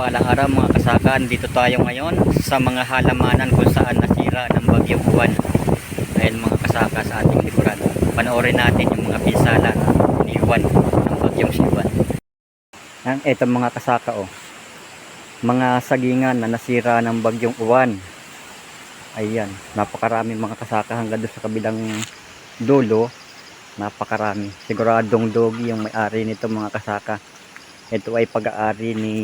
Mapagpalang araw mga kasakan, dito tayo ngayon sa mga halamanan kung saan nasira ng bagyong Juan. Dahil mga kasaka sa ating likuran, panoorin natin yung mga pinsala ni Juan ng bagyong si Juan. Ito mga kasaka, mga sagingan na nasira ng bagyong Juan. Ayan, napakarami mga kasaka hanggang doon sa kabilang dulo. Napakarami, siguradong dogi yung may-ari nito mga kasaka. Ito ay pag-aari ni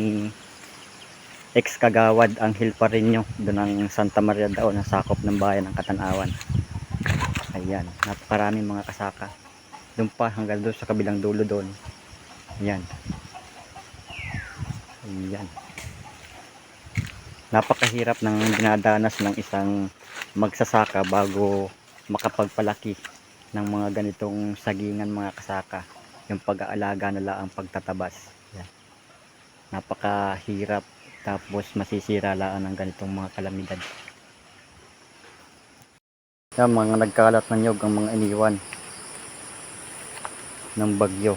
ex-kagawad Anghel Pareño doon ng Santa Maria Dao na sakop ng bayan ng Katanawan. Ayan, napakarami mga kasaka. Doon pa hanggang doon sa kabilang dulo doon. Ayan. Ayan. Napakahirap ng dinadanas ng isang magsasaka bago makapagpalaki ng mga ganitong sagingan mga kasaka. Yung pag-aalaga nila ang pagtatabas. Ayan. Napakahirap, tapos masisira lang ng ganitong mga kalamidad. Yan, mga nagkalat ng nyog ang mga iniwan ng bagyo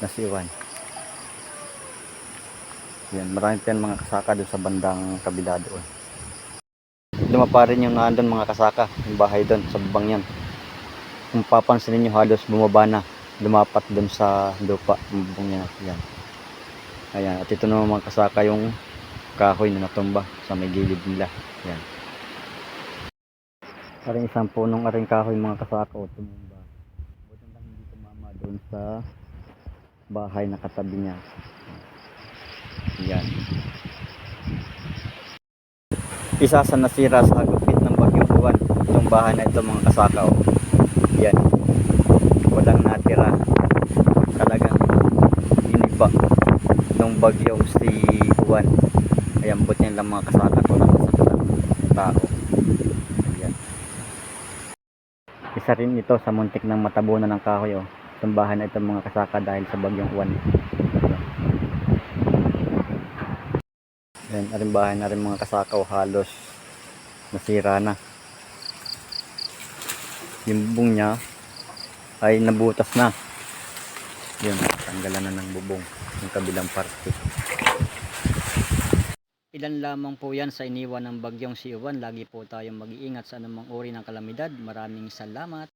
na si Juan. Yan, marami pa yan mga kasaka doon sa bandang kabila doon. Lumapa rin yung nandun mga kasaka, yung bahay doon sa babang yan. Kung papansinin nyo, halos bumaba na, lumapat doon sa lupa yung bubong yan. Yan. Ayan, at ito naman mga kasaka yung kahoy na natumba sa may gilid nila. Ayan. Aring isang punong aring kahoy mga kasaka tumumba. Buti lang hindi tumama doon sa bahay na katabi niya. Ayan. Isa sa nasira sa hagupit ng bagyong Juan, itong bahay na ito mga kasaka. Ayan. Walang natira. Talagang iniba nung bagyong si Juan. Ayan, buti niya lang mga kasaka to lang sa tao. Ayan. Isa rin ito sa muntik ng matabunan ng kahoy. Itong bahay na ito mga kasaka dahil sa bagyong Juan. Ayan, aring bahay na rin mga kasaka halos nasira na. Yung bubong niya ay nabutas na. Yun, tanggalan na ng bubong yung kabilang parte. Ilan lamang po yan sa iniwan ng bagyong si Juan. Lagi po tayong mag-iingat sa anumang uri ng kalamidad. Maraming salamat.